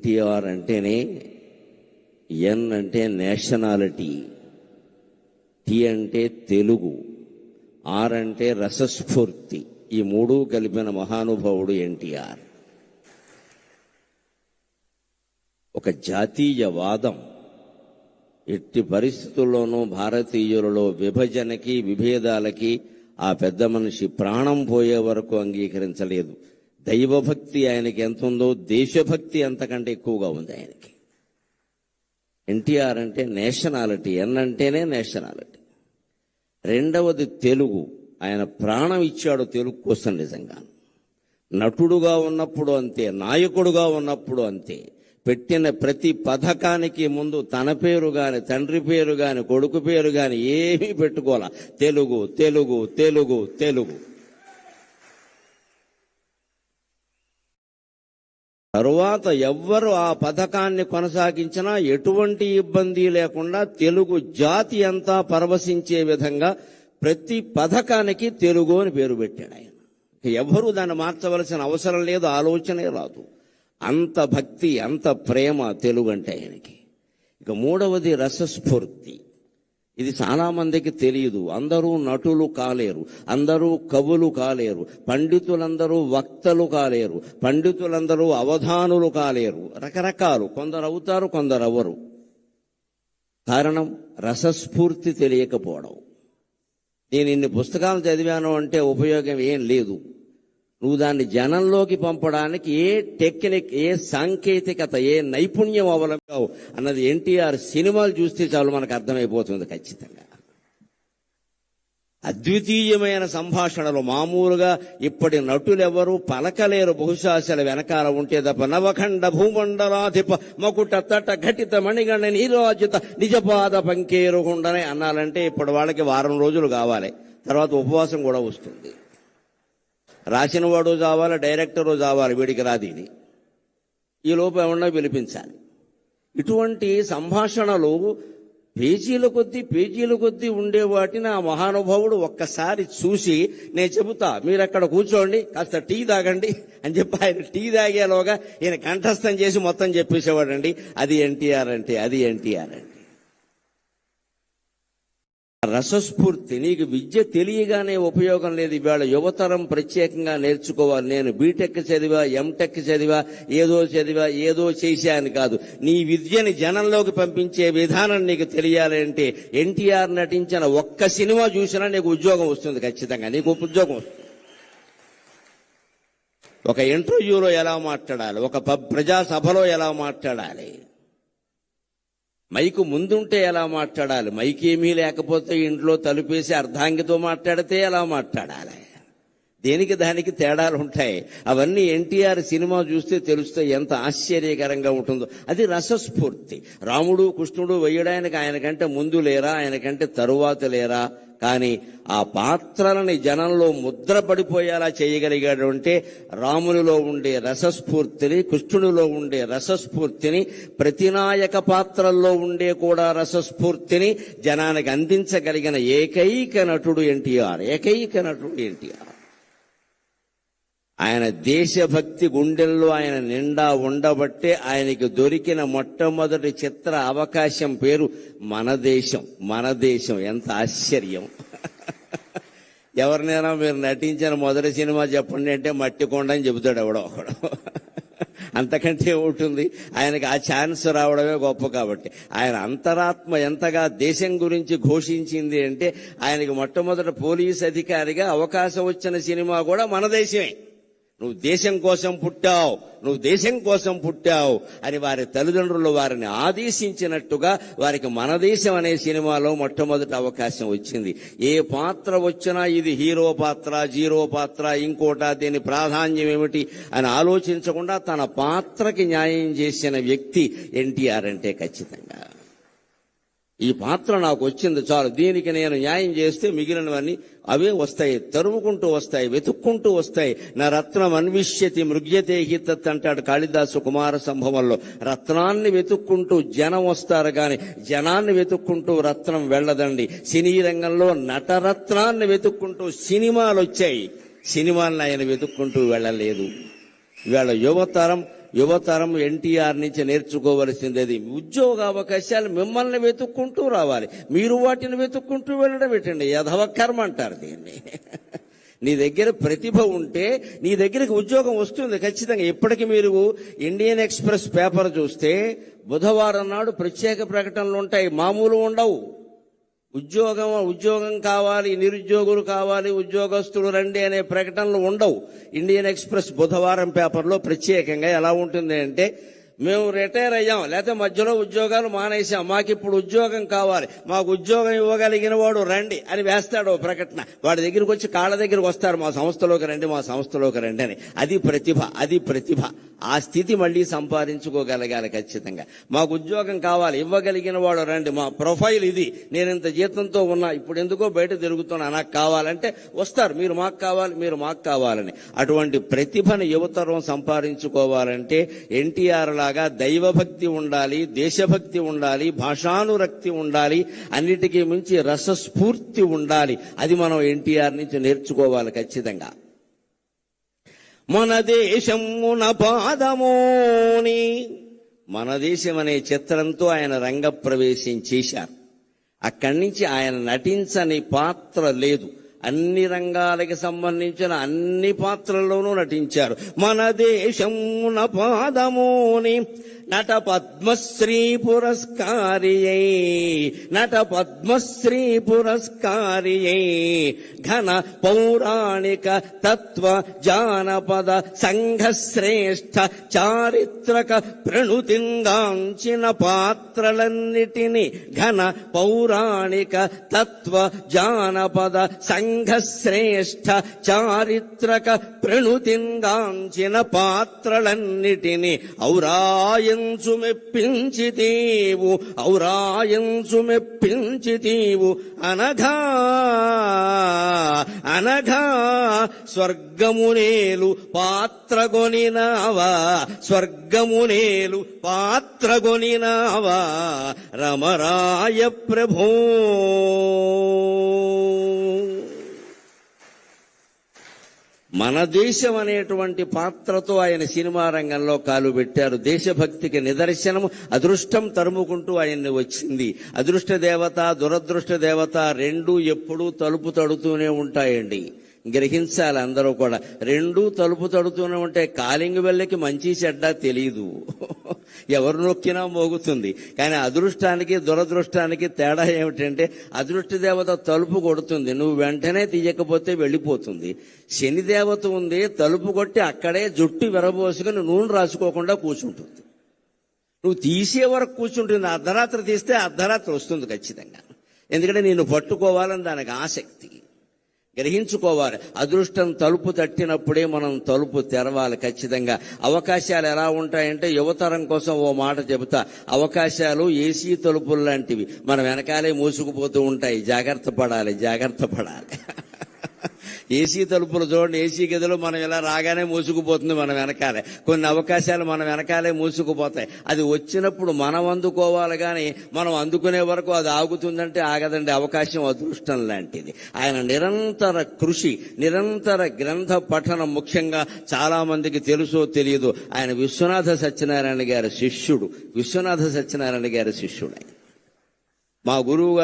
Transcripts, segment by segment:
ఎన్టీఆర్ అంటేనే ఎన్ అంటే nationality, T అంటే తెలుగు, ఆర్ అంటే రసస్ఫూర్తి. ఈ మూడు కలిపిన మహానుభావుడు ఎన్టీఆర్. ఒక జాతీయవాదం ఎట్టి పరిస్థితుల్లోనూ భారతీయులలో విభజనకి విభేదాలకి ఆ పెద్ద మనిషి ప్రాణం పోయే వరకు అంగీకరించలేదు. దైవభక్తి ఆయనకి ఎంత ఉందో దేశభక్తి అంతకంటే ఎక్కువగా ఉంది ఆయనకి. ఎన్టీఆర్ అంటే నేషనాలిటీ, ఎన్ అంటేనే నేషనాలిటీ. రెండవది తెలుగు. ఆయన ప్రాణం ఇచ్చాడు తెలుగు కోసం. నిజంగా నటుడుగా ఉన్నప్పుడు అంతే, నాయకుడుగా ఉన్నప్పుడు అంతే. పెట్టిన ప్రతి పథకానికి ముందు తన పేరు గాని, తండ్రి పేరు గాని, కొడుకు పేరు గాని ఏమీ పెట్టుకోవాల. తెలుగు తెలుగు తెలుగు తెలుగు. తరువాత ఎవ్వరు ఆ పథకాన్ని కొనసాగించినా ఎటువంటి ఇబ్బంది లేకుండా తెలుగు జాతి అంతా పరవశించే విధంగా ప్రతి పథకానికి తెలుగు అని పేరు పెట్టాడు ఆయన. ఎవరు దాన్ని మార్చవలసిన అవసరం లేదు, ఆలోచనే రాదు. అంత భక్తి, అంత ప్రేమ తెలుగు అంటే ఆయనకి. ఇక మూడవది రసస్ఫూర్తి. ఇది చాలా మందికి తెలియదు. అందరూ నటులు కాలేరు, అందరూ కవులు కాలేరు, పండితులందరూ వక్తలు కాలేరు, పండితులందరూ అవధానులు కాలేరు. రకరకాలు, కొందరు అవుతారు, కొందరు అవ్వరు. కారణం రసస్ఫూర్తి తెలియకపోవడం. నేను ఇన్ని పుస్తకాలు చదివాను అంటే ఉపయోగం ఏం లేదు. నువ్వు దాన్ని జనంలోకి పంపడానికి ఏ టెక్నిక్, ఏ సాంకేతికత, ఏ నైపుణ్యం అవలంబావు అన్నది ఎన్టీఆర్ సినిమాలు చూస్తే చాలు మనకు అర్థమైపోతుంది ఖచ్చితంగా. అద్వితీయమైన సంభాషణలు. మామూలుగా ఇప్పటి నటులెవరూ పలకలేరు. బహుశా అసలు వెనకాల ఉంటే తప్ప. నవఖండ భూమండలాధిప మకుట తట ఘటిత మణిగణ నీరాజిత నిజపాద పంకేరుగుండనే అన్నాలంటే ఇప్పటి వాళ్ళకి వారం రోజులు కావాలి, తర్వాత ఉపవాసం కూడా వస్తుంది. రాసిన వాడు చావాలి, డైరెక్టరు చావాలి, వీడికి రాదు ఇది. ఈ లోపు ఏమన్నా పిలిపించాలి. ఇటువంటి సంభాషణలు పేజీల కొద్దీ ఉండే వాటిని ఆ మహానుభావుడు ఒక్కసారి చూసి, నేను చెబుతా, మీరు అక్కడ కూర్చోండి, కాస్త టీ తాగండి అని చెప్పి ఆయన టీ తాగేలోగా ఈయన కంఠస్థం చేసి మొత్తం చెప్పేసేవాడండి. అది ఎన్టీఆర్ అంటే, అది ఎన్టీఆర్ అంటే. రసస్ఫూర్తి. నీకు విద్య తెలియగానే ఉపయోగం లేదు. ఇవాళ యువతరం ప్రత్యేకంగా నేర్చుకోవాలి. నేను బీటెక్ చదివా, ఎంటెక్ చదివా, ఏదో చేశాను కాదు. నీ విద్యని జనంలోకి పంపించే విధానం నీకు తెలియాలంటే ఎన్టీఆర్ నటించిన ఒక్క సినిమా చూసినా నీకు ఉద్యోగం వస్తుంది. ఖచ్చితంగా నీకు ఉద్యోగం వస్తుంది. ఒక ఇంటర్వ్యూలో ఎలా మాట్లాడాలి, ఒక ప్రజాసభలో ఎలా మాట్లాడాలి, మైకు ముందుంటే ఎలా మాట్లాడాలి, మైక్ ఏమీ లేకపోతే ఇంట్లో తలుపేసి అర్ధాంగితో మాట్లాడితే ఎలా మాట్లాడాలి, దేనికి దానికి తేడాలు ఉంటాయి. అవన్నీ ఎన్టీఆర్ సినిమా చూస్తే తెలుస్తాయి ఎంత ఆశ్చర్యకరంగా ఉంటుందో. అది రసస్ఫూర్తి. రాముడు కృష్ణుడు వేయడానికి ఆయనకంటే ముందు లేరా, ఆయనకంటే తరువాత లేరా, కానీ ఆ పాత్రలని జనంలో ముద్ర పడిపోయేలా చేయగలిగాడు అంటే రామునిలో ఉండే రసస్ఫూర్తిని, కృష్ణునిలో ఉండే రసస్ఫూర్తిని, ప్రతినాయక పాత్రల్లో ఉండే కూడా రసస్ఫూర్తిని జనానికి అందించగలిగిన ఏకైక నటుడు ఎన్టీఆర్. ఏకైక నటుడు ఎన్టీఆర్. ఆయన దేశభక్తి గుండెల్లో ఆయన నిండా ఉండబట్టే ఆయనకి దొరికిన మొట్టమొదటి చిత్ర అవకాశం పేరు మన దేశం. మన దేశం. ఎంత ఆశ్చర్యం. ఎవరినైనా మీరు నటించిన మొదటి సినిమా చెప్పండి అంటే మట్టి కొండ అని చెబుతాడు ఎవడో ఒకడు. అంతకంటే ఉంటుంది. ఆయనకి ఆ ఛాన్స్ రావడమే గొప్ప. కాబట్టి ఆయన అంతరాత్మ ఎంతగా దేశం గురించి ఘోషించింది అంటే ఆయనకి మొట్టమొదటి పోలీస్ అధికారిగా అవకాశం వచ్చిన సినిమా కూడా మన దేశమే. నువ్వు దేశం కోసం పుట్టావు, నువ్వు దేశం కోసం పుట్టావు అని వారి తల్లిదండ్రులు వారిని ఆదేశించినట్టుగా వారికి మన దేశం అనే సినిమాలో మొట్టమొదటి అవకాశం వచ్చింది. ఏ పాత్ర వచ్చినా ఇది హీరో పాత్ర, జీరో పాత్ర, ఇంకోట, దీని ప్రాధాన్యం ఏమిటి అని ఆలోచించకుండా తన పాత్రకి న్యాయం చేసిన వ్యక్తి ఎన్టీఆర్ అంటే ఖచ్చితంగా. ఈ పాత్ర నాకు వచ్చింది చాలు, దీనికి నేను న్యాయం చేస్తే మిగిలినవన్నీ అవే వస్తాయి, తరుముకుంటూ వస్తాయి, వెతుక్కుంటూ వస్తాయి. నా రత్నం అన్విష్యతి మృగ్యతే హితత్ అంటాడు కాళిదాసు కుమార సంభవంలో. రత్నాన్ని వెతుక్కుంటూ జనం వస్తారు కానీ జనాన్ని వెతుక్కుంటూ రత్నం వెళ్ళదండి. సినీ రంగంలో నటరత్నాన్ని వెతుక్కుంటూ సినిమాలు వచ్చాయి, సినిమాలను ఆయన వెతుక్కుంటూ వెళ్ళలేదు. ఇవాళ యువతరం యువతరం ఎన్టీఆర్ నుంచి నేర్చుకోవలసింది ఉద్యోగ అవకాశాలు మిమ్మల్ని వెతుక్కుంటూ రావాలి, మీరు వాటిని వెతుక్కుంటూ వెళ్ళడం పెట్టండి. యధవ కర్మ అంటారు దీన్ని. నీ దగ్గర ప్రతిభ ఉంటే నీ దగ్గరికి ఉద్యోగం వస్తుంది ఖచ్చితంగా. ఇప్పటికి మీరు ఇండియన్ ఎక్స్ప్రెస్ పేపర్ చూస్తే బుధవారం నాడు ప్రత్యేక ప్రకటనలు ఉంటాయి, మామూలు ఉండవు. ఉద్యోగం కావాలి, నిరుద్యోగులు కావాలి, ఉద్యోగస్తులు రండి అనే ప్రకటనలు ఉండవు. ఇండియన్ ఎక్స్ప్రెస్ బుధవారం పేపర్లో ప్రత్యేకంగా ఎలా ఉంటుంది అంటే, మేము రిటైర్ అయ్యాం, లేకపోతే మధ్యలో ఉద్యోగాలు మానేసాం, మాకు ఇప్పుడు ఉద్యోగం కావాలి, మాకు ఉద్యోగం ఇవ్వగలిగిన వాడు రండి అని వేస్తాడు ప్రకటన. వాడి దగ్గరికి వచ్చి కాళ్ళ దగ్గరికి వస్తారు, మా సంస్థలోకి రండి, మా సంస్థలోకి రండి అని. అది ప్రతిభ. ఆ స్థితి మళ్ళీ సంపాదించుకోగలగాలి ఖచ్చితంగా. మాకు ఉద్యోగం కావాలి, ఇవ్వగలిగిన వాడు రండి, మా ప్రొఫైల్ ఇది, నేను ఇంత జీతంతో ఉన్నా, ఇప్పుడు ఎందుకో బయట తిరుగుతున్నా, నాకు కావాలంటే వస్తారు, మీరు మాకు కావాలని. అటువంటి ప్రతిభను యువతరం సంపాదించుకోవాలంటే ఎన్టీఆర్ లాగా దైవభక్తి ఉండాలి, దేశభక్తి ఉండాలి, భాషానురక్తి ఉండాలి, అన్నిటికీ మించి రసస్ఫూర్తి ఉండాలి. అది మనం ఎన్టీఆర్ నుంచి నేర్చుకోవాలి ఖచ్చితంగా. మన దేశమున పాదమోని, మన దేశం అనే చిత్రంతో ఆయన రంగప్రవేశం చేశారు. అక్కడి నుంచి ఆయన నటించని పాత్ర లేదు. అన్ని రంగాలకి సంబంధించిన అన్ని పాత్రల్లోనూ నటించారు. మన దేశమున పాదమోని నట పద్మశ్రీ పురస్కారియై ఘన పౌరాణిక తత్వ జానపద సంఘ శ్రేష్ఠ చారిత్రక ప్రణుతింగాంచిన పాత్రలన్నిటినీ ఘన పౌరాణిక తత్వ జానపద సంఘ శ్రేష్ఠ చారిత్రక ప్రణుతింగాంచిన పాత్రలన్నిటినీ ఔరాయంచు మెప్పించితీవు అనఘా స్వర్గమునేలు పాత్రగొనినావా రమరాయ ప్రభో. మన దేశం అనేటువంటి పాత్రతో ఆయన సినిమా రంగంలో కాలు పెట్టారు. దేశభక్తికి నిదర్శనం అదృష్టం తరుముకుంటూ ఆయన్ని వచ్చింది. అదృష్ట దేవత, దురదృష్ట దేవత రెండూ ఎప్పుడూ తలుపు తడుతూనే ఉంటాయండి. గ్రహించాలి అందరూ కూడా. రెండూ తలుపు తడుతూనే ఉంటాయి. కాలింగ్ బెల్లకి మంచి చెడ్డ తెలీదు, ఎవరు నొక్కినా మోగుతుంది. కానీ అదృష్టానికి దురదృష్టానికి తేడా ఏమిటంటే, అదృష్ట దేవత తలుపు కొడుతుంది, నువ్వు వెంటనే తీయకపోతే వెళ్ళిపోతుంది. శని దేవత ఉంది, తలుపు కొట్టి అక్కడే జుట్టు విరబోసుకుని నూనె రాసుకోకుండా కూర్చుంటుంది. నువ్వు తీసే వరకు కూర్చుంటుంది. అర్ధరాత్రి తీస్తే అర్ధరాత్రి వస్తుంది ఖచ్చితంగా. ఎందుకంటే నిన్ను పట్టుకోవాలని దానికి ఆసక్తి. గ్రహించుకోవాలి. అదృష్టం తలుపు తట్టినప్పుడే మనం తలుపు తెరవాలి ఖచ్చితంగా. అవకాశాలు ఎలా ఉంటాయంటే, యువతరం కోసం ఓ మాట చెబుతా. అవకాశాలు ఏసీ తలుపులు లాంటివి, మన వెనకాలే మూసుకుపోతూ ఉంటాయి. జాగ్రత్త పడాలి. ఏసీ తలుపులు చూడండి, ఏసీ గదిలో మనం ఇలా రాగానే మూసుకుపోతుంది మన వెనకాలే. కొన్ని అవకాశాలు మన వెనకాలే మూసుకుపోతాయి. అది వచ్చినప్పుడు మనం అందుకోవాలి, కానీ మనం అందుకునే వరకు అది ఆగుతుందంటే ఆగదండి. అవకాశం అదృష్టం లాంటిది. ఆయన నిరంతర కృషి, నిరంతర గ్రంథ పఠనం ముఖ్యంగా చాలా మందికి తెలుసో తెలియదు. ఆయన విశ్వనాథ సత్యనారాయణ గారి శిష్యుడు. మా గురువు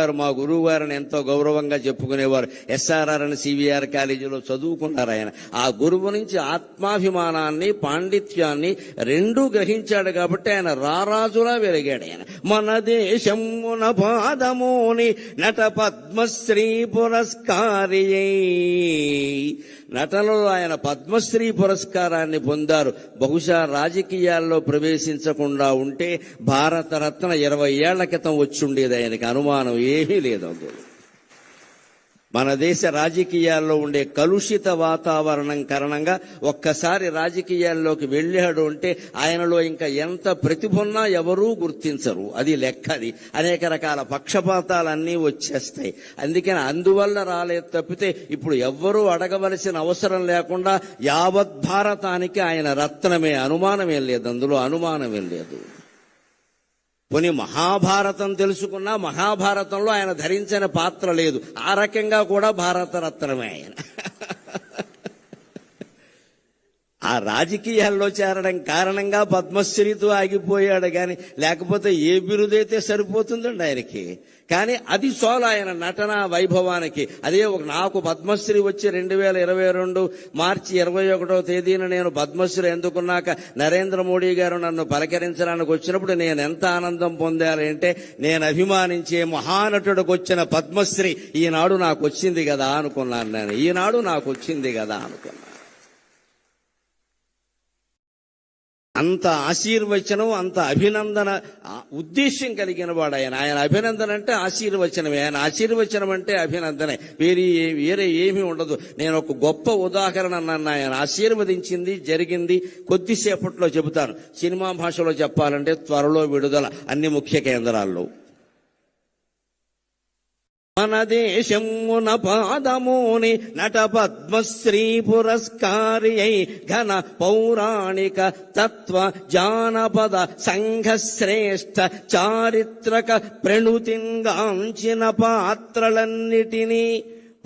గారిని ఎంతో గౌరవంగా చెప్పుకునేవారు. ఎస్ఆర్ఆర్ అని సివిఆర్ కాలేజీలో చదువుకున్నారు ఆయన. ఆ గురువు నుంచి ఆత్మాభిమానాన్ని, పాండిత్యాన్ని రెండూ గ్రహించాడు కాబట్టి ఆయన రారాజులా వెలిగాడు ఆయన. మన దేశమున పాదమోని నట పద్మశ్రీ పురస్కారియై. నటనలో ఆయన పద్మశ్రీ పురస్కారాన్ని పొందారు. బహుశా రాజకీయాల్లో ప్రవేశించకుండా ఉంటే భారతరత్న 20 ఏళ్ల క్రితం వచ్చుండేది ఆయనకి, అనుమానం ఏమీ లేదు అందులో. మన దేశ రాజకీయాల్లో ఉండే కలుషిత వాతావరణం కారణంగా ఒక్కసారి రాజకీయాల్లోకి వెళ్ళాడు అంటే ఆయనలో ఇంకా ఎంత ప్రతిభ ఉన్నా ఎవరూ గుర్తించరు. అది లెక్కది. అనేక రకాల పక్షపాతాలన్నీ వచ్చేస్తాయి. అందుకని అందువల్ల రాలేదు తప్పితే ఇప్పుడు ఎవ్వరూ అడగవలసిన అవసరం లేకుండా యావత్ భారతానికి ఆయన రత్నమే. అనుమానమేం లేదు, అందులో అనుమానమేం లేదు. పోనీ మహాభారతం తెలుసుకున్నా మహాభారతంలో ఆయన ధరించిన పాత్ర లేదు. ఆ రకంగా కూడా భారతరత్నమే ఆయన. ఆ రాజకీయాల్లో చేరడం కారణంగా పద్మశ్రీతో ఆగిపోయాడు కానీ లేకపోతే ఏ బిరుదైతే సరిపోతుందండి ఆయనకి. కానీ అది చాలు ఆయన నటన వైభవానికి. అదే నాకు పద్మశ్రీ వచ్చి 2022 మార్చి 21వ తేదీన నేను పద్మశ్రీ ఎందుకున్నాక నరేంద్ర మోడీ గారు నన్ను పలకరించడానికి వచ్చినప్పుడు నేను ఎంత ఆనందం పొందాలి అంటే, నేను అభిమానించే మహానటుడికి వచ్చిన పద్మశ్రీ ఈనాడు నాకు వచ్చింది కదా అనుకున్నాను. నేను ఈనాడు నాకు వచ్చింది కదా అనుకున్నాను. అంత ఆశీర్వచనం, అంత అభినందన ఉద్దేశ్యం కలిగిన వాడు ఆయన. ఆయన అభినందన అంటే ఆశీర్వచనమే, ఆయన ఆశీర్వచనం అంటే అభినందనే, వేరే ఏమీ ఉండదు. నేను ఒక గొప్ప ఉదాహరణ నన్ను ఆయన ఆశీర్వదించింది జరిగింది కొద్దిసేపట్లో చెబుతాను. సినిమా భాషలో చెప్పాలంటే త్వరలో విడుదల అన్ని ముఖ్య కేంద్రాల్లో. మన దేశమున పాదముని నట పద్మశ్రీ పురస్కారి అయి ఘన పౌరాణిక తత్వ జానపద సంఘ శ్రేష్ఠ చారిత్రక ప్రణుతింగాంచిన పాత్రలన్నిటినీ,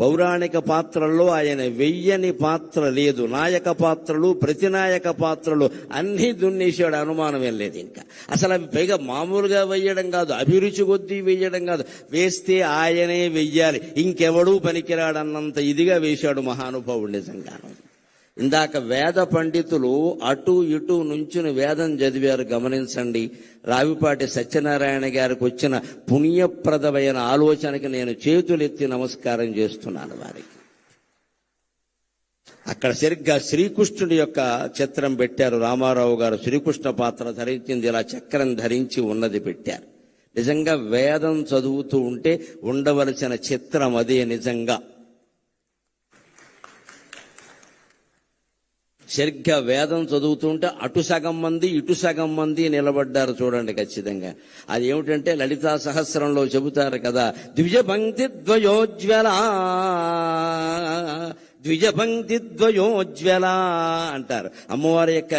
పౌరాణిక పాత్రల్లో ఆయన వెయ్యని పాత్ర లేదు. నాయక పాత్రలు, ప్రతినాయక పాత్రలు అన్నీ దున్నేశాడు, అనుమానం ఏం లేదు. ఇంకా అసలు అవి పైగా మామూలుగా వెయ్యడం కాదు, అభిరుచి కొద్దీ వెయ్యడం కాదు, వేస్తే ఆయనే వెయ్యాలి, ఇంకెవడూ పనికిరాడన్నంత ఇదిగా వేశాడు మహానుభావుడు నిజంగాను. ఇందాక వేద పండితులు అటు ఇటు నుంచుని వేదం చదివారు, గమనించండి. రావిపాటి సత్యనారాయణ గారికి వచ్చిన పుణ్యప్రదమైన ఆలోచనకి నేను చేతులెత్తి నమస్కారం చేస్తున్నాను వారికి. అక్కడ సరిగ్గా శ్రీకృష్ణుడి యొక్క చిత్రం పెట్టారు. రామారావు గారు శ్రీకృష్ణ పాత్ర ధరించింది, ఇలా చక్రం ధరించి ఉన్నది పెట్టారు. నిజంగా వేదం చదువుతూ ఉంటే ఉండవలసిన చిత్రం అదే. నిజంగా సరిగ్గా వేదం చదువుతుంటే అటు సగం మంది ఇటు సగం మంది నిలబడ్డారు చూడండి. ఖచ్చితంగా అది ఏమిటంటే లలితా సహస్రంలో చెబుతారు కదా, ద్విజపంక్తి ద్వయోజ్వల, ద్విజపంక్తి ద్వయోజ్వల అంటారు. అమ్మవారి యొక్క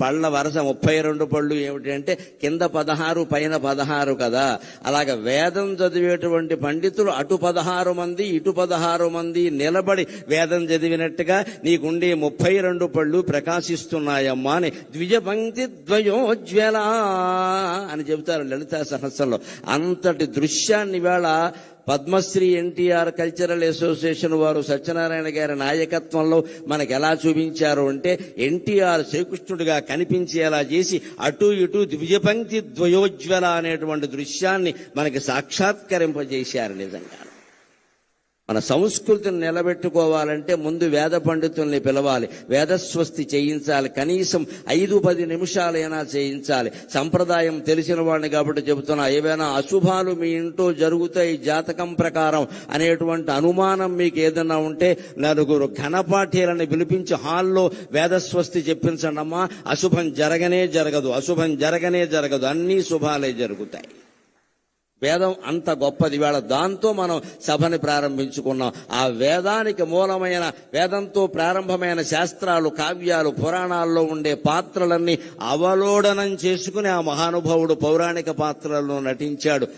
పళ్ళ వరస 32 పళ్ళు ఏమిటంటే కింద 16 పైన 16 కదా. అలాగ వేదం చదివేటువంటి పండితులు అటు 16 మంది ఇటు 16 మంది నిలబడి వేదం చదివినట్టుగా నీకుండే 32 పళ్ళు ప్రకాశిస్తున్నాయమ్మా అని ద్విజపంక్తి ద్వయోజ్వల అని చెబుతారు లలితా సహస్రంలో. అంతటి దృశ్యాన్ని వేళ పద్మశ్రీ ఎన్టీఆర్ కల్చరల్ అసోసియేషన్ వారు సత్యనారాయణ గారి నాయకత్వంలో మనకు ఎలా చూపించారు అంటే, ఎన్టీఆర్ శ్రీకృష్ణుడిగా కనిపించేలా చేసి అటు ఇటు ద్విజపంక్తి ద్వయోజ్వల అనేటువంటి దృశ్యాన్ని మనకి సాక్షాత్కరింపజేశారు. నిజంగా మన సంస్కృతిని నిలబెట్టుకోవాలంటే ముందు వేద పండితుల్ని పిలవాలి, వేదస్వస్తి చేయించాలి, కనీసం 5-10 నిమిషాలైనా చేయించాలి. సంప్రదాయం తెలిసిన వాడిని కాబట్టి చెబుతున్నా, ఏవైనా అశుభాలు మీ ఇంట్లో జరుగుతాయి జాతకం ప్రకారం అనేటువంటి అనుమానం మీకు ఏదైనా ఉంటే 4 ఘనపాఠీలను పిలిపించి హాల్లో వేదస్వస్తి చెప్పించండి అమ్మా. అశుభం జరగనే జరగదు, అశుభం జరగనే జరగదు, అన్నీ శుభాలే జరుగుతాయి. వేదం అంత గొప్పది. వేళ దాంతో మనం సభని ప్రారంభించుకున్నాం. ఆ వేదానికి మూలమైన, వేదంతో ప్రారంభమైన శాస్త్రాలు, కావ్యాలు, పురాణాల్లో ఉండే పాత్రలన్నీ అవలోడనం చేసుకుని ఆ మహానుభావుడు పౌరాణిక పాత్రలను నటించాడు.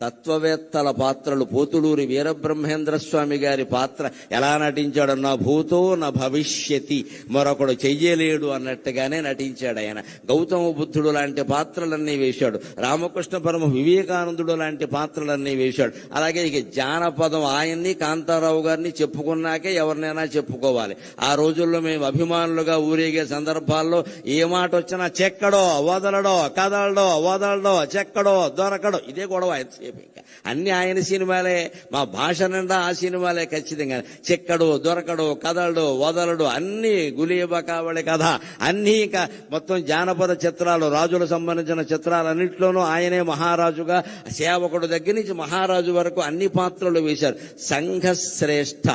తత్వవేత్తల పాత్రలు, పోతులూరి వీరబ్రహ్మేంద్ర స్వామి గారి పాత్ర ఎలా నటించాడు, నా భూతో నా భవిష్యతి, మరొకడు చెయ్యలేడు అన్నట్టుగానే నటించాడు ఆయన. గౌతమ బుద్ధుడు లాంటి పాత్రలన్నీ వేశాడు. రామకృష్ణ పరమ వివేకానందుడు లాంటి పాత్రలన్నీ వేశాడు. అలాగే ఇక జానపదం ఆయన్ని, కాంతారావు గారిని చెప్పుకున్నాకే ఎవరినైనా చెప్పుకోవాలి. ఆ రోజుల్లో మేము అభిమానులుగా ఊరేగే సందర్భాల్లో ఏ మాట వచ్చినా చెక్కడో వదలడో, కదలడో వదలడో, చెక్కడో దొరకడో, ఇదే గొడవ. ఇంకా అన్ని ఆయన సినిమాలే, మా భాష నిండా ఆ సినిమాలే. ఖచ్చితంగా చెక్కడు, దొరకడు, కదలడు, వదలడు, అన్ని గులీబ కావడి కథ, అన్ని ఇంకా మొత్తం జానపద చిత్రాలు, రాజులకు సంబంధించిన చిత్రాలన్నింటిలోనూ ఆయనే మహారాజుగా, సేవకుడు దగ్గర నుంచి మహారాజు వరకు అన్ని పాత్రలు వేశారు. సంఘశ్రేష్ఠ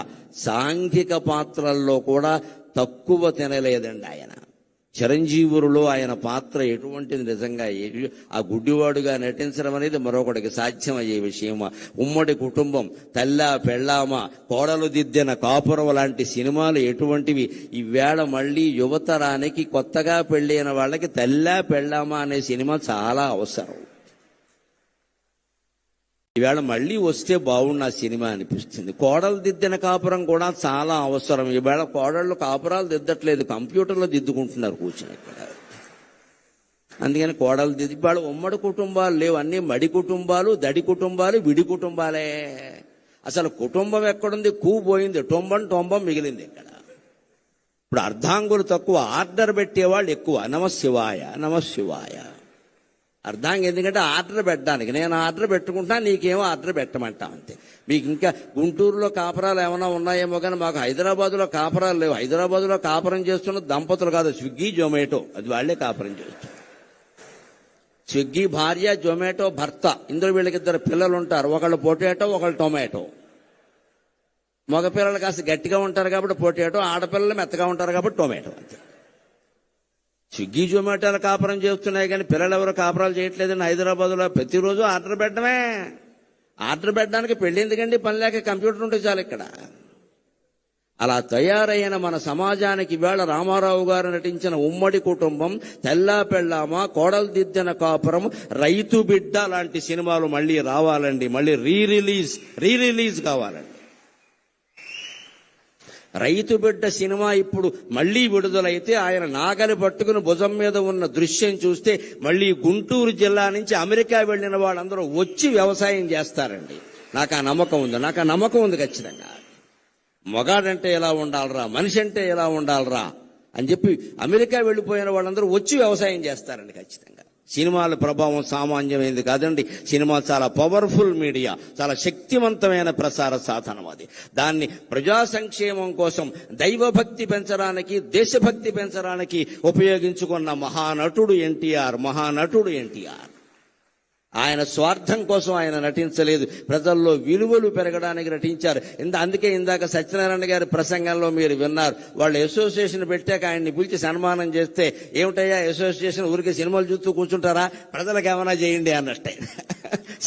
సాంఘిక పాత్రల్లో కూడా తక్కువ తినలేదండి ఆయన. చిరంజీవులలో ఆయన పాత్ర ఎటువంటిది, నిజంగా ఆ గుడ్డివాడుగా నటించడం అనేది మరొకటికి సాధ్యమయ్యే విషయమా. ఉమ్మడి కుటుంబం, తల్లా పెళ్ళామా, కోడలు దిద్దిన కాపురం లాంటి సినిమాలు ఎటువంటివి. ఈవేళ మళ్ళీ యువతరానికి, కొత్తగా పెళ్ళైన వాళ్ళకి తల్లా పెళ్ళామా అనే సినిమా చాలా అవసరం. ఈవేళ మళ్ళీ వస్తే బాగుండు ఆ సినిమా అనిపిస్తుంది. కోడలు దిద్దిన కాపురం కూడా చాలా అవసరం. ఈవేళ కోడళ్ళు కాపురాలు దిద్దట్లేదు, కంప్యూటర్లో దిద్దుకుంటున్నారు కూర్చొని ఇక్కడ. అందుకని కోడలు దిద్ది ఇవాళ ఉమ్మడి కుటుంబాలు లేవు, అన్ని మడి కుటుంబాలు, దడి కుటుంబాలు, విడి కుటుంబాలే. అసలు కుటుంబం ఎక్కడుంది? పోయింది, టొంబం మిగిలింది ఇక్కడ. ఇప్పుడు అర్ధాంగులు తక్కువ, ఆర్డర్ పెట్టేవాళ్ళు ఎక్కువ. నమశివాయ నమశివాయ. అర్ధాంగి ఎందుకంటే ఆర్డర్ పెట్టడానికి, నేను ఆర్డర్ పెట్టుకుంటా, నీకేమో ఆర్డర్ పెట్టమంటా అంతే. మీకు ఇంకా గుంటూరులో కాపురాలు ఏమైనా ఉన్నాయేమో కానీ మాకు హైదరాబాద్లో కాపురాలు లేవు. హైదరాబాద్లో కాపురం చేస్తున్న దంపతులు కాదు, స్విగ్గీ జొమాటో, అది వాళ్లే కాపురం చేస్తున్నారు. స్విగ్గీ భార్య, జొమాటో భర్త, ఇందులో వీళ్ళకిద్దరు పిల్లలు ఉంటారు. ఒకళ్ళు పొటాటో, ఒకళ్ళు టొమాటో. మగపిల్లలు కాస్త గట్టిగా ఉంటారు కాబట్టి పొటాటో, ఆడపిల్లలు మెత్తగా ఉంటారు కాబట్టి టొమాటో అంతే. స్విగ్గీ జొమాటోలు కాపురం చేస్తున్నాయి కానీ పిల్లలు ఎవరు కాపురాలు చేయట్లేదండి. హైదరాబాద్లో ప్రతిరోజు ఆర్డర్ పెట్టడమే. ఆర్డర్ పెట్టడానికి పెళ్లి ఎందుకండి? పని లేక కంప్యూటర్ ఉంటే చాలు ఇక్కడ. అలా తయారైన మన సమాజానికి ఇవాళ రామారావు గారు నటించిన ఉమ్మడి కుటుంబం, తెల్లా పెళ్ళామా, కోడలు దిద్దిన కాపురం, రైతు బిడ్డ లాంటి సినిమాలు మళ్ళీ రావాలండి. మళ్ళీ రీ రిలీజ్ కావాలండి. రైతు బిడ్డ సినిమా ఇప్పుడు మళ్లీ విడుదలైతే ఆయన నాగలి పట్టుకుని భుజం మీద ఉన్న దృశ్యం చూస్తే మళ్లీ గుంటూరు జిల్లా నుంచి అమెరికా వెళ్లిన వాళ్ళందరూ వచ్చి వ్యవసాయం చేస్తారండి. నాకు ఆ నమ్మకం ఉంది ఖచ్చితంగా. మగాడంటే ఎలా ఉండాలరా, మనిషి అంటే ఎలా ఉండాలరా అని చెప్పి అమెరికా వెళ్లిపోయిన వాళ్ళందరూ వచ్చి వ్యవసాయం చేస్తారండి ఖచ్చితంగా. సినిమాల ప్రభావం సామాన్యమైనది కాదండి. సినిమా చాలా పవర్ఫుల్ మీడియా, చాలా శక్తివంతమైన ప్రసార సాధనం. అది దాన్ని ప్రజా సంక్షేమం కోసం, దైవభక్తి పెంచడానికి, దేశభక్తి పెంచడానికి ఉపయోగించుకున్న మహానటుడు ఎన్టీఆర్. ఆయన స్వార్థం కోసం ఆయన నటించలేదు, ప్రజల్లో విలువలు పెరగడానికి నటించారు. అందుకే ఇందాక సత్యనారాయణ గారి ప్రసంగంలో మీరు విన్నారు. వాళ్ళు అసోసియేషన్ పెట్టాక ఆయన్ని పిలిచి సన్మానం చేస్తే, ఏమిటయ్యా అసోసియేషన్, ఊరికే సినిమాలు చూస్తూ కూర్చుంటారా, ప్రజలకు ఏమైనా చేయండి అన్నట్టే.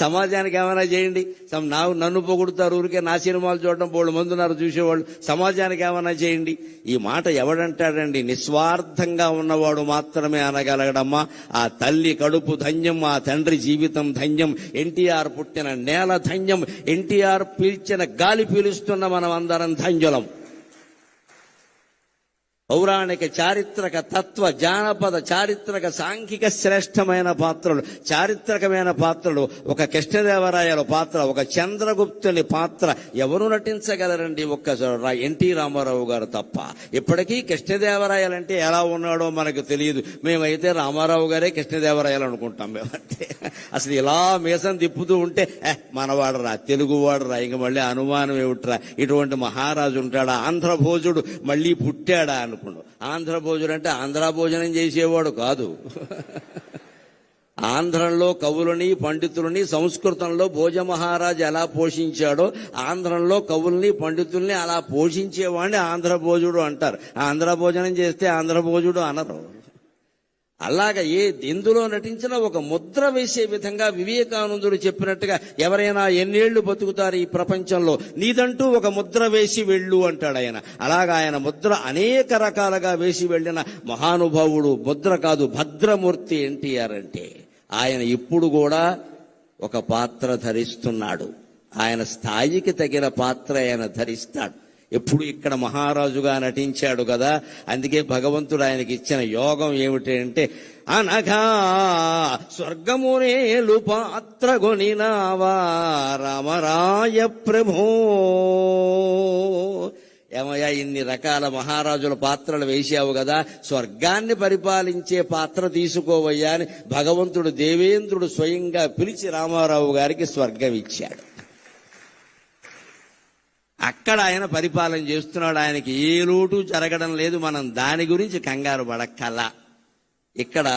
సమాజానికి ఏమైనా చేయండి. నన్ను పొగుడుతారు, ఊరికే నా సినిమాలు చూడడం బోళ్ళు మంది ఉన్నారు చూసేవాళ్ళు, సమాజానికి ఏమైనా చేయండి. ఈ మాట ఎవడంటాడండి? నిస్వార్థంగా ఉన్నవాడు మాత్రమే అనగలగడమ్మా. ఆ తల్లి కడుపు ధన్యం, ఆ తండ్రి జీవితం ధన్యం, ఎన్టీఆర్ పుట్టిన నేల ధన్యం, ఎన్టీఆర్ పీల్చిన గాలి పీలుస్తున్న మనం అందరం ధన్యులం. పౌరాణిక, చారిత్రక, తత్వ, జానపద, చారిత్రక, సాంఘిక శ్రేష్టమైన పాత్రలు, చారిత్రకమైన పాత్రలు. ఒక కృష్ణదేవరాయల పాత్ర, ఒక చంద్రగుప్తుని పాత్ర ఎవరు నటించగలరండి? ఒక్క ఎన్టీ రామారావు గారు తప్ప. ఇప్పటికీ కృష్ణదేవరాయలంటే ఎలా ఉన్నాడో మనకు తెలియదు. మేమైతే రామారావు గారే కృష్ణదేవరాయలు అనుకుంటాం మేమంటే. అసలు ఇలా మీసం తిప్పుతూ ఉంటే మనవాడరా, తెలుగువాడరా, ఇంక మళ్ళీ అనుమానం ఏమిట్రా, ఇటువంటి మహారాజు ఉంటాడా, ఆంధ్రభోజుడు మళ్ళీ పుట్టాడా అనుకున్నాడు. ఆంధ్రభోజుడు అంటే ఆంధ్ర భోజనం చేసేవాడు కాదు. ఆంధ్రంలో కవులని, పండితులని సంస్కృతంలో భోజ మహారాజు ఎలా పోషించాడో, ఆంధ్రంలో కవుల్ని, పండితుల్ని అలా పోషించేవాడిని ఆంధ్రభోజుడు అంటారు. ఆంధ్ర భోజనం చేస్తే ఆంధ్రభోజుడు అనరు. అలాగా ఎందులో నటించినా ఒక ముద్ర వేసే విధంగా వివేకానందుడు చెప్పినట్టుగా ఎవరైనా ఎన్నేళ్లు బతుకుతారు ఈ ప్రపంచంలో, నీదంటూ ఒక ముద్ర వేసి వెళ్ళు అంటాడు ఆయన. అలాగా ఆయన ముద్ర అనేక రకాలుగా వేసి వెళ్ళిన మహానుభావుడు. ముద్ర కాదు, భద్రమూర్తి ఎన్టీఆర్ అంటే. ఆయన ఇప్పుడు కూడా ఒక పాత్ర ధరిస్తున్నాడు. ఆయన స్థాయికి తగిన పాత్ర ఆయన ధరిస్తాడు. ఎప్పుడు ఇక్కడ మహారాజుగా నటించాడు కదా. అందుకే భగవంతుడు ఆయనకి ఇచ్చిన యోగం ఏమిటి అంటే, అనగా స్వర్గమునేలు పాత్ర గొనినావా రామరాయ ప్రభో. ఏమయ్యా, ఇన్ని రకాల మహారాజుల పాత్రలు వేసావు కదా, స్వర్గాన్ని పరిపాలించే పాత్ర తీసుకోవయ్యా అని భగవంతుడు, దేవేంద్రుడు స్వయంగా పిలిచి రామారావు గారికి స్వర్గం ఇచ్చాడు. అక్కడ ఆయన పరిపాలన చేస్తున్నాడు. ఆయనకి ఏ లోటు జరగడం లేదు. మనం దాని గురించి కంగారు పడక్కల. ఇక్కడ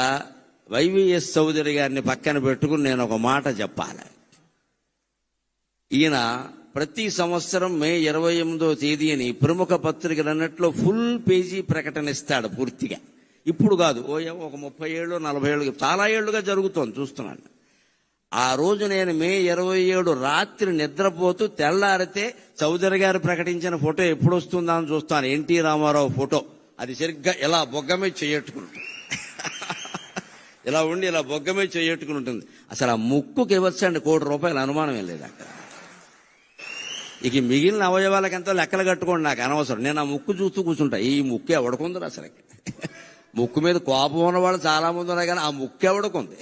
వైవిఎస్ చౌదరి గారిని పక్కన పెట్టుకుని నేను ఒక మాట చెప్పాలి. ఈయన ప్రతి సంవత్సరం మే 28వ తేదీని ప్రముఖ పత్రికలు అన్నట్లో ఫుల్ పేజీ ప్రకటన ఇస్తాడు పూర్తిగా. ఇప్పుడు కాదు, ఒక 30 ఏళ్ళు 40 ఏళ్ళు చాలా ఏళ్లుగా జరుగుతోంది, చూస్తున్నాను. ఆ రోజు నేను మే 27 రాత్రి నిద్రపోతూ తెల్లారితే చౌదరి గారు ప్రకటించిన ఫోటో ఎప్పుడు వస్తుందా అని చూస్తాను. NT Rama Rao photo. అది సరిగ్గా ఎలా బొగ్గమే చేయట్టుకుంటాం. ఇలా ఉండి ఇలా బొగ్గ మీద చేయట్టుకుని ఉంటుంది. అసలు ఆ ముక్కుకి ఇవ్వచ్చండి ₹1 కోటి, అనుమానం ఏం లేదు అక్కడ. ఇక మిగిలిన అవయవాలకు ఎంతో లెక్కలు కట్టుకోండి, నాకు అనవసరం. నేను ఆ ముక్కు చూస్తూ కూర్చుంటా. ఈ ముక్కు ఎవడకుందరు అసలు? ముక్కు మీద కోపం ఉన్న వాళ్ళు చాలా మంది ఉన్నారు, కానీ ఆ ముక్కు ఎవడకుంది?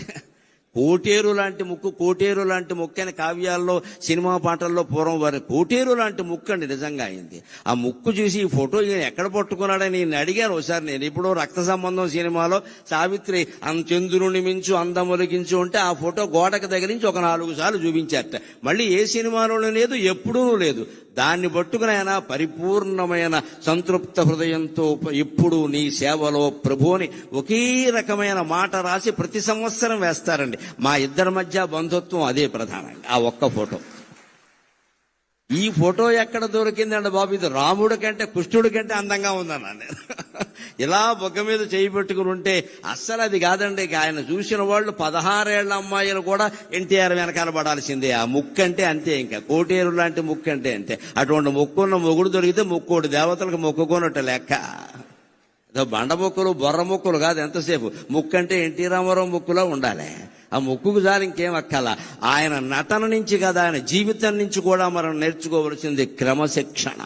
కోటేరు లాంటి ముక్కు, కోటేరు లాంటి ముక్కు అని కావ్యాల్లో, సినిమా పాటల్లో పూర్వం వారి కోటేరు లాంటి ముక్కు అండి నిజంగా అయింది. ఆ ముక్కు చూసి ఈ ఫోటో ఈయన ఎక్కడ పట్టుకున్నాడని నేను అడిగాను ఒకసారి. నేను ఇప్పుడు రక్త సంబంధం సినిమాలో సావిత్రి చంద్రుని మించు అందములిగించు ఉంటే ఆ ఫోటో గోడకు తగిలించి ఒక 4 సార్లు చూపించారట. మళ్ళీ ఏ సినిమాలోనూ లేదు, ఎప్పుడూ లేదు. దాన్ని పట్టుకుని ఆయన పరిపూర్ణమైన సంతృప్త హృదయంతో ఇప్పుడు నీ సేవలో ప్రభువుని ఒకే రకమైన మాట రాసి ప్రతి సంవత్సరం వేస్తారండి. మా ఇద్దరి మధ్య బంధుత్వం అదే ప్రధానంగా, ఆ ఒక్క ఫోటో. ఈ ఫోటో ఎక్కడ దొరికిందండి బాబు? ఇది రాముడి కంటే కృష్ణుడి కంటే అందంగా ఉందన్నా నేను. ఇలా బొగ్గ మీద చేయి పెట్టుకుని ఉంటే అస్సలు అది కాదండి. ఆయన చూసిన వాళ్ళు 16 ఏళ్ల అమ్మాయిలు కూడా ఎన్టీఆర్ వెనకాల పడాల్సిందే. ఆ ముక్కు అంటే అంతే, ఇంకా కోటేరు లాంటి ముక్కు అంటే అంతే. అటువంటి ముక్కున్న మొగుడు దొరికితే ముక్కోటి దేవతలకు మొక్కుకోనట్టు లెక్క. బండ మొక్కులు, బొర్ర మొక్కులు కాదు ఎంతసేపు. ముక్కు అంటే ఎన్టీ రామారావు ముక్కులో ఉండాలి. ఆ ముక్కుకు జాలి ఇంకేం అక్కల. ఆయన నటన నుంచి కదా, ఆయన జీవితం నుంచి కూడా మనం నేర్చుకోవలసింది క్రమశిక్షణ.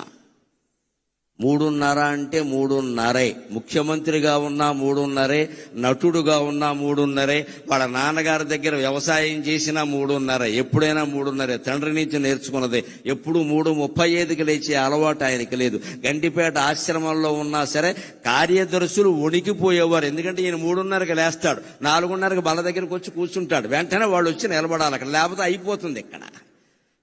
3:30 అంటే 3:30. ముఖ్యమంత్రిగా ఉన్నా 3:30, నటుడుగా ఉన్నా 3:30, వాళ్ళ నాన్నగారి దగ్గర వ్యవసాయం చేసినా 3:30, ఎప్పుడైనా 3:30. తండ్రి నుంచి నేర్చుకున్నదే. ఎప్పుడు 3:35కి లేచే అలవాటు ఆయనకి లేదు. గంటిపేట ఆశ్రమంలో ఉన్నా సరే కార్యదర్శులు వణికిపోయేవారు. ఎందుకంటే ఈయన 3:30కి లేస్తాడు, 4:30కి బల దగ్గరికి వచ్చి కూర్చుంటాడు. వెంటనే వాళ్ళు వచ్చి నిలబడాలి అక్కడ, లేకపోతే అయిపోతుంది ఇక్కడ.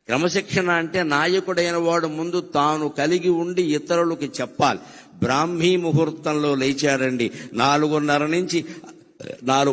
క్రమశిక్షణ అంటే నాయకుడైన వాడు ముందు తాను కలిగి ఉండి ఇతరులకి చెప్పాలి. బ్రాహ్మీ ముహూర్తంలో లేచాడండి. 4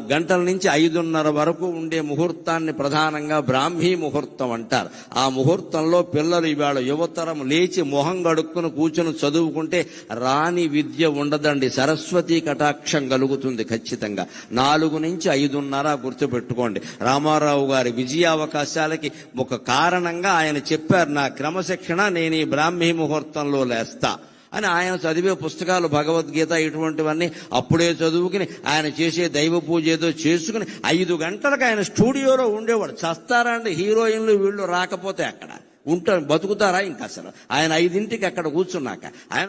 గంటల నుంచి 5:30 వరకు ఉండే ముహూర్తాన్ని ప్రధానంగా బ్రాహ్మీ ముహూర్తం అంటారు. ఆ ముహూర్తంలో పిల్లలు ఇవాళ యువతరం లేచి మొహం గడుక్కుని కూర్చుని చదువుకుంటే రాని విద్య ఉండదండి. సరస్వతి కటాక్షం కలుగుతుంది ఖచ్చితంగా. 4 నుంచి 5:30 గుర్తుపెట్టుకోండి. రామారావు గారి విజయావకాశాలకి ఒక కారణంగా ఆయన చెప్పారు, నా క్రమశిక్షణ నేను ఈ బ్రాహ్మీ ముహూర్తంలో లేస్తా అని. ఆయన చదివే పుస్తకాలు, భగవద్గీత ఇటువంటివన్నీ అప్పుడే చదువుకుని ఆయన చేసే దైవ పూజ ఏదో చేసుకుని 5 గంటలకు ఆయన స్టూడియోలో ఉండేవాడు. చస్తారా అండి హీరోయిన్లు వీళ్ళు రాకపోతే? అక్కడ ఉంటారు, బతుకుతారా ఇంకా అసలు? ఆయన 5ంటికి అక్కడ కూర్చున్నాక ఆయన